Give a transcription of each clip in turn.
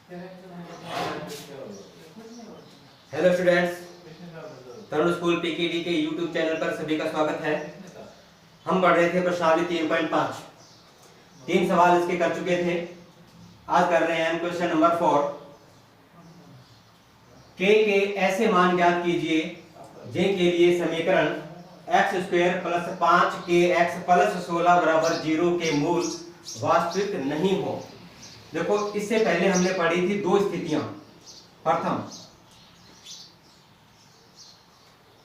Hello students, तरुण school PKD के YouTube channel पर सभी का स्वागत है। हम पढ़ रहे थे प्रश्नावली 3.5। 3 सवाल इसके कर चुके थे। आज कर रहे हैं क्वेश्चन नंबर 4। के ऐसे मान ज्ञात कीजिए जिनके लिए समीकरण x² + 5kx + 16 = 0 के मूल वास्तविक नहीं हो। देखो, इससे पहले हमने पढ़ी थी दो स्थितियां। प्रथम,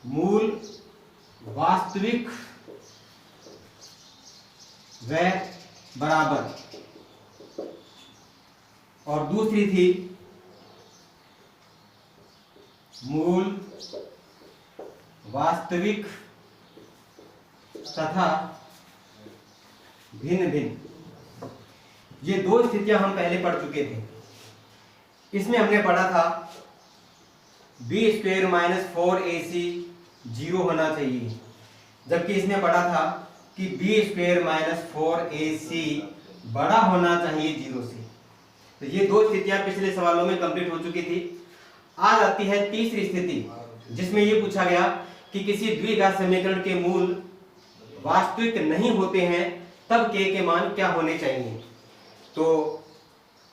मूल वास्तविक व बराबर, और दूसरी थी मूल वास्तविक तथा भिन्न भिन्न। ये दो स्थितियां हम पहले पढ़ चुके थे। इसमें हमने पढ़ा था b² - 4ac 0 होना चाहिए, जबकि इसमें पढ़ा था कि b² - 4ac बड़ा होना चाहिए 0 से। तो ये दो स्थितियां पिछले सवालों में कंप्लीट हो चुकी थी। आज आती है तीसरी स्थिति, जिसमें ये पूछा गया कि किसी द्विघात समीकरण के मूल वास्तविक नहीं होते हैं, तब k के मान क्या होने चाहिए। तो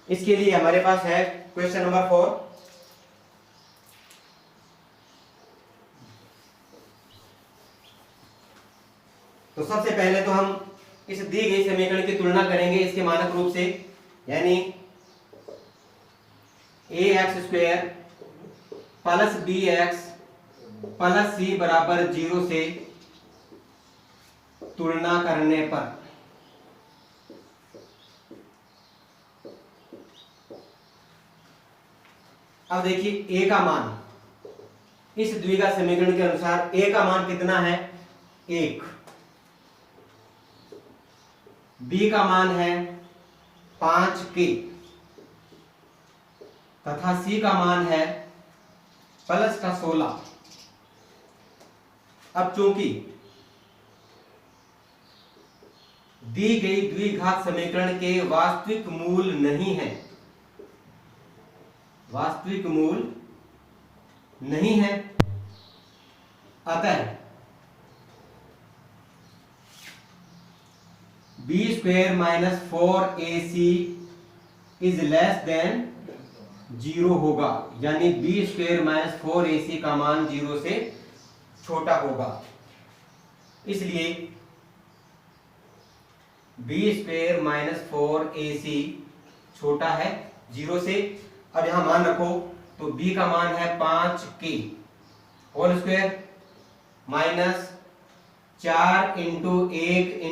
इसके लिए हमारे पास है क्वेश्चन नंबर 4। तो सबसे पहले तो हम इस दी गई समीकरण की तुलना करेंगे इसके मानक रूप से, यानी ax² + bx + c = 0 से तुलना करने पर अब देखिए a का मान इस द्विघात समीकरण के अनुसार a का मान कितना है? 1। b का मान है 5k तथा c का मान है +16। अब चूंकि दी गई द्विघात समीकरण के वास्तविक मूल नहीं है, वास्तविक मूल नहीं है, अतः b² - 4ac < 0 होगा, यानी b² - 4ac का मान 0 से छोटा होगा। इसलिए b² - 4ac छोटा है 0 से। अब यहां मान रखो, तो b का मान है 5k whole square minus 4 × 1 ×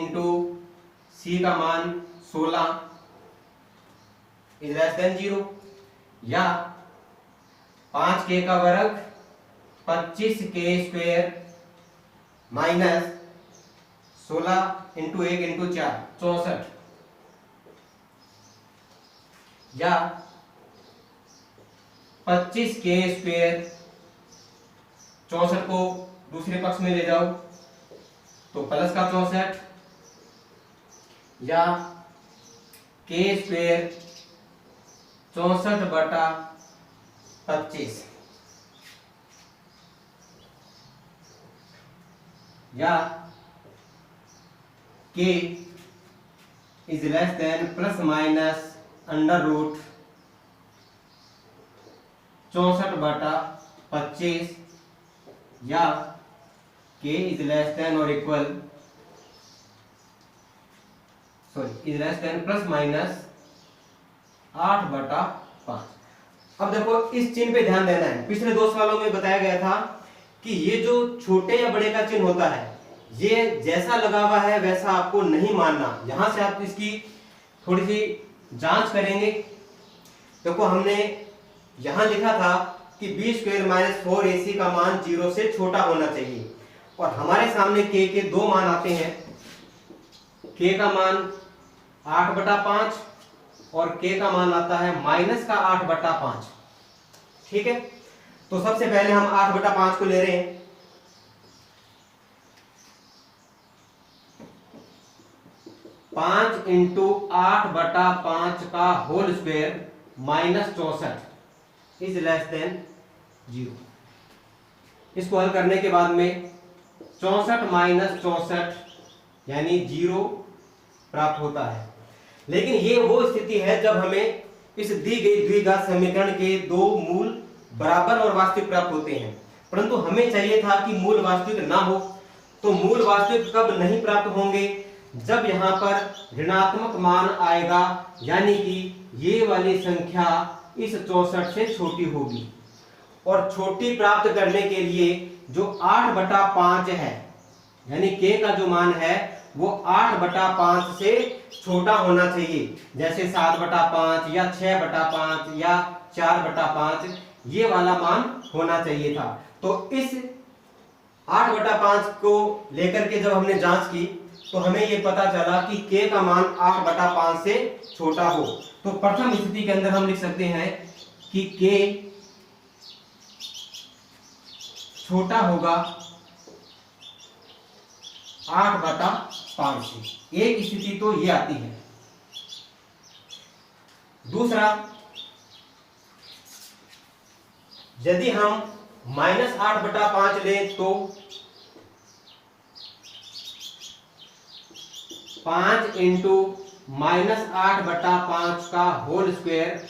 c का मान 16 < 0, या 5k का वर्ग 25k² माइनस 16 × 1 × 4 64, या 25k²। 64 को दूसरे पक्ष में ले जाओ तो प्लस का 64, या k² 64/25, या k ± √64/25, या k ± 8/5। अब देखो, इस चिन्ह पे ध्यान देना है। पिछले दो सवालों में बताया गया था कि ये जो छोटे या बड़े का चिन्ह होता है, ये जैसा लगा हुआ है वैसा आपको नहीं मानना। यहां से आप इसकी थोड़ी सी जांच करेंगे। देखो, हमने यहां लिखा था कि b² - 4ac का मान 0 से छोटा होना चाहिए, और हमारे सामने k के दो मान आते हैं। k का मान 8/5 और k का मान आता है -8/5। ठीक है, तो सबसे पहले हम 8/5 को ले रहे हैं। 5 × 8/5 का whole square -64 is less than 0। इसको हल करने के बाद में 64 - 64 यानी 0 प्राप्त होता है। लेकिन ये वो स्थिति है जब हमें इस दी गई द्विघात समीकरण के दो मूल बराबर और वास्तविक प्राप्त होते हैं, परंतु हमें चाहिए था कि मूल वास्तविक ना हो। तो मूल वास्तविक कब नहीं प्राप्त होंगे? जब यहाँ पर ऋणात्मक मान आएगा, यानी कि ये वाली संख्या इस 64 से छोटी होगी। और छोटी प्राप्त करने के लिए जो 8/5 है, यानी k का जो मान है वो 8/5 से छोटा होना चाहिए, जैसे 7/5 या 6/5 या 4/5 ये वाला मान होना चाहिए था। तो इस 8/5 को लेकर के जब हमने जांच की तो हमें ये पता चला कि k का मान 8/5 से छोटा हो। तो प्रथम स्थिति के अंदर हम लिख सकते हैं कि k छोटा होगा 8/5 से। एक स्थिति तो ये आती है। दूसरा, यदि हम -8/5 लें तो 5 × -8/5 का होल स्क्वायर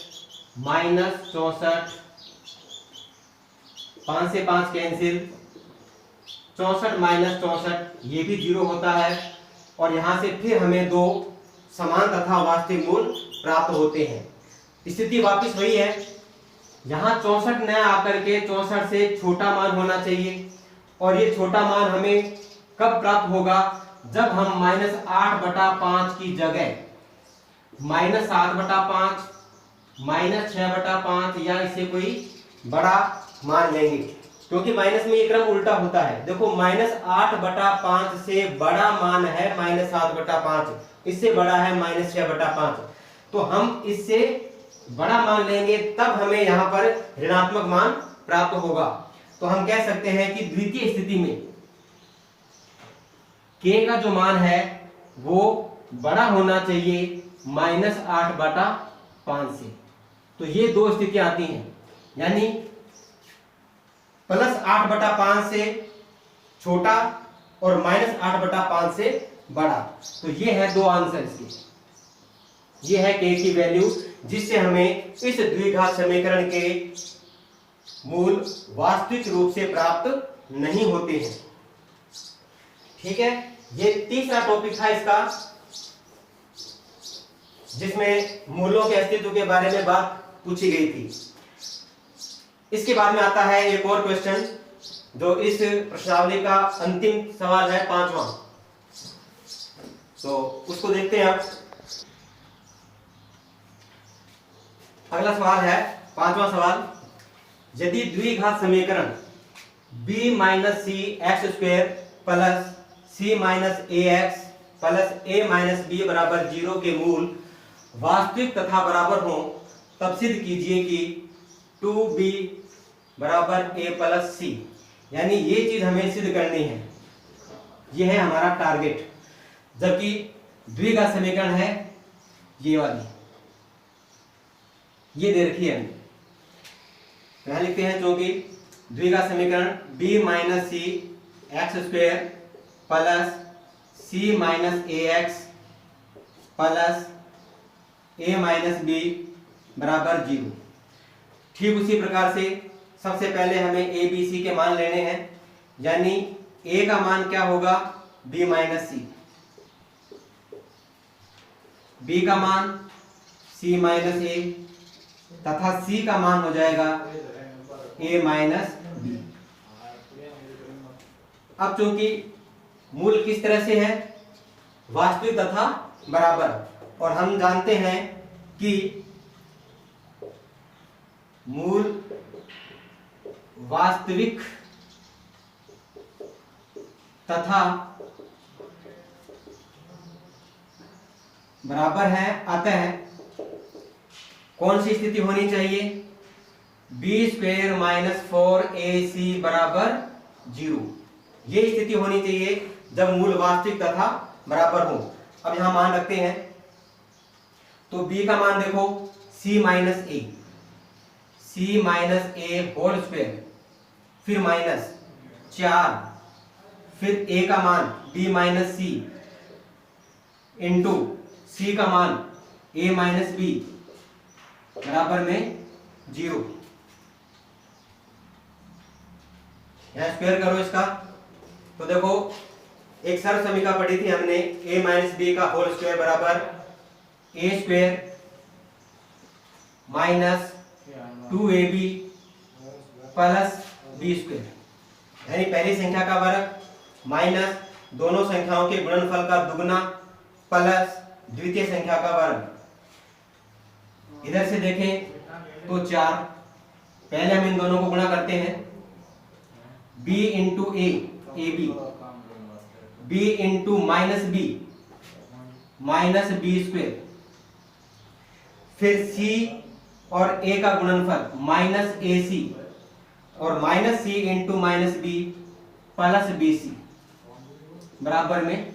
-64, 5 से 5 कैंसिल, 64 - 64 ये भी 0 होता है। और यहां से फिर हमें दो समान तथा वास्तविक मूल प्राप्त होते हैं। स्थिति वापस वही है, यहाँ 64 न आकर के 64 से छोटा मान होना चाहिए। और ये छोटा मान हमें कब प्राप्त होगा? जब हम -8/5 की जगह -7/5, -6/5 या इससे कोई बड़ा मान लेंगे, क्योंकि माइनस में ये क्रम उल्टा होता है। देखो -8/5 से बड़ा मान है -7/5, इससे बड़ा है -6/5। तो हम इससे बड़ा मान लेंगे तब हमें यहाँ पर ऋणात्मक मान प्राप्त होगा। तो हम कह सकते हैं कि द्वितीय स्थिति में k का जो मान है वो बड़ा होना चाहिए -8/5 से। तो ये दो स्थितियां आती हैं, यानी +8/5 से छोटा और -8/5 से बड़ा। तो ये है दो आंसर इसके। ये है k की वैल्यू जिससे हमें इस द्विघात समीकरण के मूल वास्तविक रूप से प्राप्त नहीं होते हैं। ठीक है, ये तीसरा टॉपिक था इसका, जिसमें मूलों के अस्तित्व के बारे में बात पूछी गई थी। इसके बाद में आता है एक और क्वेश्चन जो इस प्रश्नावली का अंतिम सवाल है, 5वां। तो उसको देखते हैं आप। अगला सवाल है 5वां सवाल, यदि द्विघात समीकरण b - c(x² + c - ax + a - b = 0 के मूल वास्तविक तथा बराबर हों, तब सिद्ध कीजिए कि 2b = a + c। यानी ये चीज हमें सिद्ध करनी है, ये है हमारा टारगेट। जबकि द्विघात समीकरण है ये वाली, ये दे रखी है। यहां लिखते हैं, क्योंकि द्विघात समीकरण b - c(x² + c - ax + a - b = 0। ठीक उसी प्रकार से सबसे पहले हमें a b c के मान लेने हैं, यानी a का मान क्या होगा? b - c, b का मान c - a तथा c का मान हो जाएगा a - b। अब चूंकि मूल किस तरह से है? वास्तविक तथा बराबर, और हम जानते हैं कि मूल वास्तविक तथा बराबर है। अतः कौन सी स्थिति होनी चाहिए? b² - 4ac = 0। ये स्थिति होनी चाहिए जब मूल वास्तविक तथा बराबर हो। अब यहां मान रखते हैं, तो b का मान देखो c माइनस ए होल स्क्वायर, फिर माइनस 4, फिर a का मान b minus C into c का मान a माइनस बी बराबर में 0। यहां स्क्वायर करो इसका, तो देखो एक सरल समीकरण पढ़ी थी हमने, a माइनस बी का होल स्क्वायर बराबर a square minus 2ab plus b square, यानी पहली संख्या का वर्ग माइनस दोनों संख्याओं के गुणनफल का दुगना प्लस द्वितीय संख्या का वर्ग। इधर से देखें तो 4, पहले हम इन दोनों को गुणा करते हैं, b into a b, b into minus b square, फिर c और a का गुणनफल माइनस ए सी और minus C into minus B plus B C बराबर में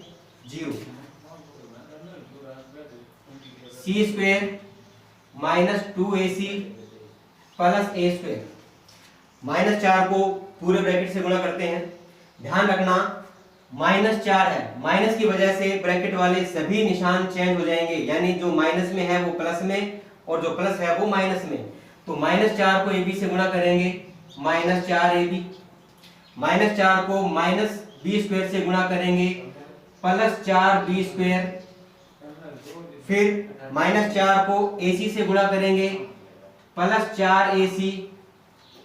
0। C square minus 2ac plus A square, minus 4 को पूरे ब्रैकेट से गुणा करते हैं। ध्यान रखना माइनस 4 है, माइनस की वजह से ब्रैकेट वाले सभी निशान चेंज हो जाएंगे, यानी जो माइनस में है वो प्लस में और जो प्लस है वो माइनस में। तो माइनस 4 को ए बी से गुणा करेंगे, माइनस 4ab, माइनस 4 को माइनस बी स्क्वायर से गुणा करेंगे, प्लस 4b स्क्वायर, फिर माइनस 4 को ac से गुणा करेंगे, प्लस 4ac,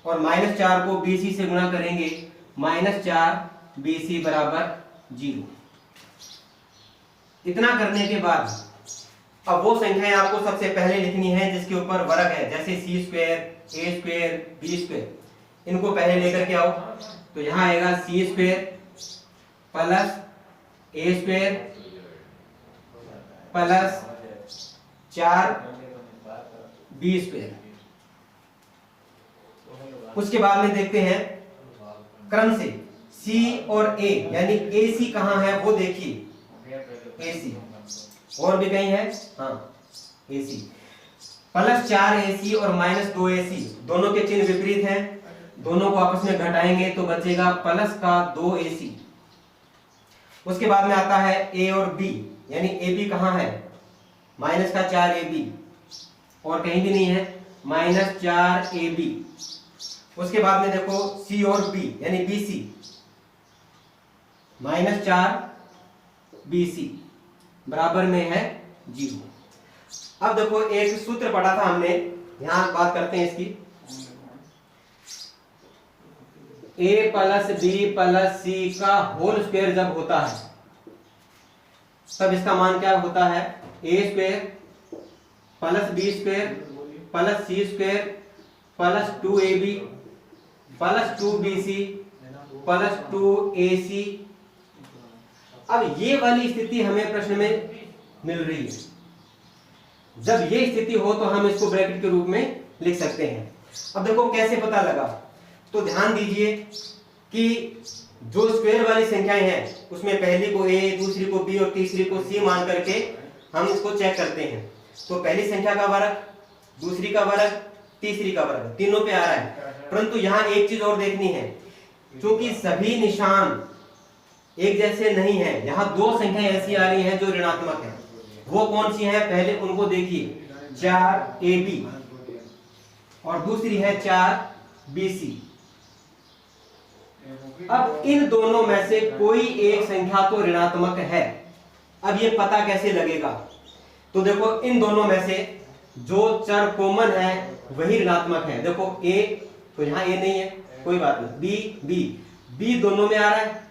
और माइनस 4 को bc से गुणा करेंगे, माइनस 4bc बराबर 0। इतना करने के बाद अब वो संख्याएं आपको सबसे पहले लिखनी है जिसके ऊपर वर्ग है, जैसे c square, a square, b square, इनको पहले लेकर के आओ। तो यहाँ आएगा c square plus a square plus 4b square. उसके बाद में देखते हैं क्रम से c और a, यानी ac कहाँ है वो देखिए, ac और भी कहीं है, हाँ ac, प्लस 4ac और माइनस 2ac, दोनों के चिन्ह विपरीत हैं, दोनों को आपस में घटाएंगे तो बचेगा प्लस का 2ac। उसके बाद में आता है a और b, यानी ab कहाँ है, माइनस का 4ab और कहीं भी नहीं है, माइनस 4ab। उसके बाद में देखो c और b, यानी bc, माइनस 4bc बराबर में है 0। अब देखो एक सूत्र पढ़ा था हमने, यहां बात करते हैं इसकी, a प्लस बी प्लस सी का होल स्क्वायर जब होता है तब इसका मान क्या होता है, a square plus b square plus c square plus 2ab plus 2bc plus 2ac। अब ये वाली स्थिति हमें प्रश्न में मिल रही है, जब ये स्थिति हो तो हम इसको ब्रैकेट के रूप में लिख सकते हैं। अब देखो कैसे पता लगा, तो ध्यान दीजिए कि जो स्क्वायर वाली संख्याएं हैं उसमें पहली को a, दूसरी को b और तीसरी को c मान करके हम इसको चेक करते हैं। तो पहली संख्या का वर्ग, दूसरी का वर्ग, तीसरी का वर्ग, तीनों पे आ रहा है। परंतु यहाँ एक चीज और देखनी है, क्योंकि सभी निशान एक जैसे नहीं है, यहाँ दो संख्याएं ऐसी आ रही हैं जो ऋणात्मक है। वो कौन सी हैं, पहले उनको देखिए, 4ab और दूसरी है 4bc। अब इन दोनों में से कोई एक संख्या तो ऋणात्मक है। अब ये पता कैसे लगेगा, तो देखो इन दोनों में से जो चर कॉमन है वही ऋणात्मक है। देखो a, तो यहाँ a नहीं है, कोई बात नहीं, b दोनों में आ रहा है,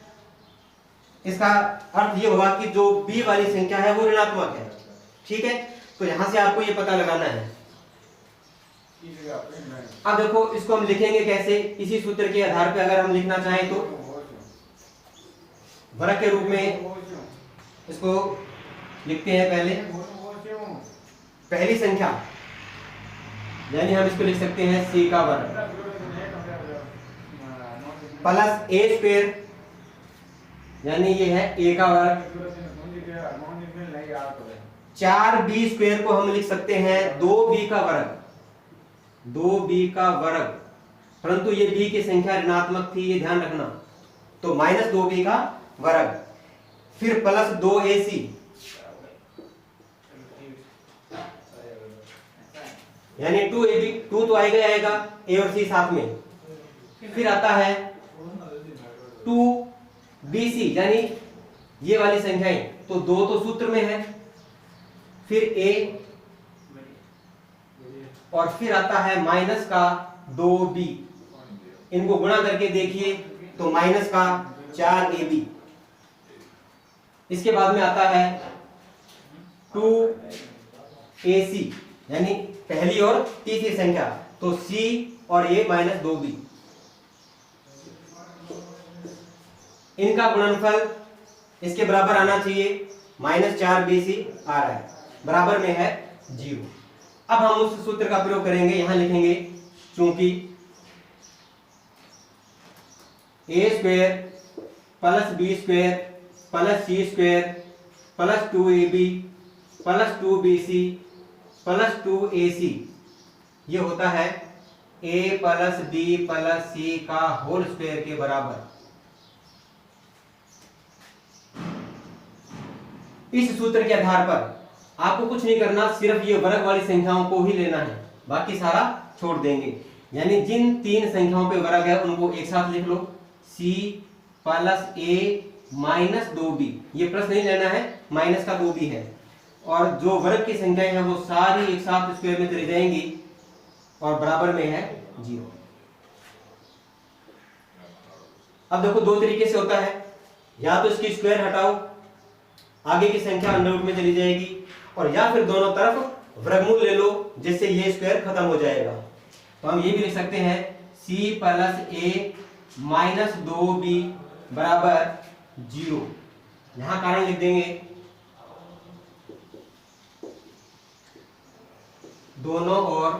इसका अर्थ ये हुआ कि जो b वाली संख्या है वो ऋणात्मक है। ठीक है, तो यहां से आपको ये पता लगाना है। अब देखो इसको हम लिखेंगे कैसे, इसी सूत्र के आधार पर अगर हम लिखना चाहें तो वर्ग के रूप में इसको लिखते हैं। पहली संख्या यानी हम इसको लिख सकते हैं c का वर्ग प्लस a स्क्वायर, यानी ये है a का वर्ग, 4b स्क्वायर को हम लिख सकते हैं 2b का वर्ग, 2b का वर्ग, परंतु ये b की संख्या ऋणात्मक थी, ये ध्यान रखना, तो माइनस 2b का वर्ग, फिर प्लस 2ac, यानी 2ab, 2 तो आएगा आएगा, a और c साथ में, फिर आता है 2bc, यानी ये वाली संख्याएं, तो 2 तो सूत्र में है, फिर a, और फिर आता है माइनस का 2b, इनको गुणा करके देखिए तो माइनस का 4ab, इसके बाद में आता है 2ac, यानी पहली और तीसरी संख्या, तो c और a माइनस 2b, इनका गुणनफल इसके बराबर आना चाहिए, माइनस 4bc आ रहा है, बराबर में है 0। अब हम उस सूत्र का प्रयोग करेंगे, यहां लिखेंगे चूंकि a square plus b square plus c square plus 2ab plus 2bc plus 2ac ये होता है a plus b plus c का होल स्क्वायर के बराबर। इस सूत्र के आधार पर आपको कुछ नहीं करना, सिर्फ ये वर्ग वाली संख्याओं को ही लेना है, बाकी सारा छोड़ देंगे। यानी जिन तीन संख्याओं पे वर्ग है उनको एक साथ लिख लो, c plus a minus 2b, ये प्लस नहीं लेना है, माइनस का 2b है, और जो वर्ग की संख्याएं हैं वो सारी एक साथ स्क्वायर में चली जाएंगी और बराबर में है 0। अब देखो दो तरीके से होता है, या तो इसकी स्क्वायर हटाओ, आगे की संख्या अंडर रूट में चली जाएगी, और या फिर दोनों तरफ वर्गमूल ले लो, जिससे ये स्क्वायर खत्म हो जाएगा। तो हम ये भी लिख सकते हैं c plus a minus 2b बराबर 0। यहां कारण लिख देंगे, दोनों ओर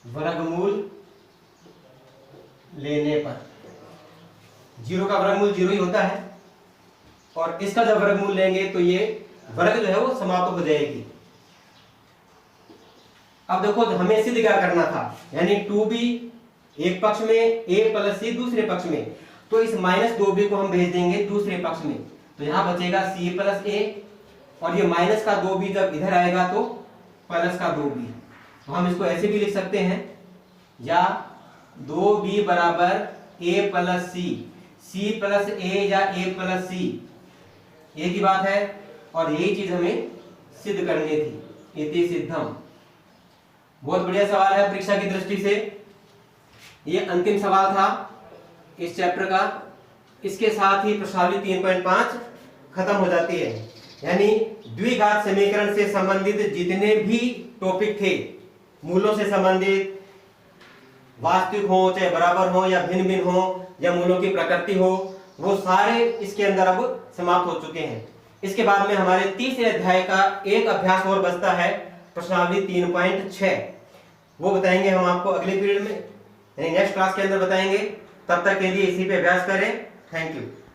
वर्गमूल लेने पर, 0 का वर्गमूल 0 ही होता है, और इसका जब वर्गमूल लेंगे तो ये वर्ग जो है वो समाप्त हो जाएगी। अब देखो हमें सिद्ध क्या करना था, यानी 2b एक पक्ष में, a प्लस c दूसरे पक्ष में, तो इस माइनस 2b को हम भेज देंगे दूसरे पक्ष में, तो यहां बचेगा c प्लस a, और ये माइनस का 2b जब इधर आएगा तो प्लस का 2b, तो हम इसको ऐसे भी लिख सकते हैं, या 2b बराबर a plus c plus a या a प्लस c, एक ही बात है, और यही चीज हमें सिद्ध करनी थी, इति सिद्धम। बहुत बढ़िया सवाल है परीक्षा की दृष्टि से, ये अंतिम सवाल था इस चैप्टर का। इसके साथ ही प्रश्नावली 3.5 खत्म हो जाती है, यानी द्विघात समीकरण से संबंधित जितने भी टॉपिक थे, मूलों से संबंधित, वास्तविक हो चाहे बराबर हो या भिन्न भिन्न हो या मूलों की प्रकृति हो, वो सारे इसके अंदर अब समाप्त हो चुके हैं। इसके बाद में हमारे तीसरे अध्याय का एक अभ्यास और बचता है, प्रश्नावली 3.6, वो बताएंगे हम आपको अगले पीरियड में, यानी नेक्स्ट क्लास के अंदर बताएंगे। तब तक के लिए इसी पे अभ्यास करें। Thank you.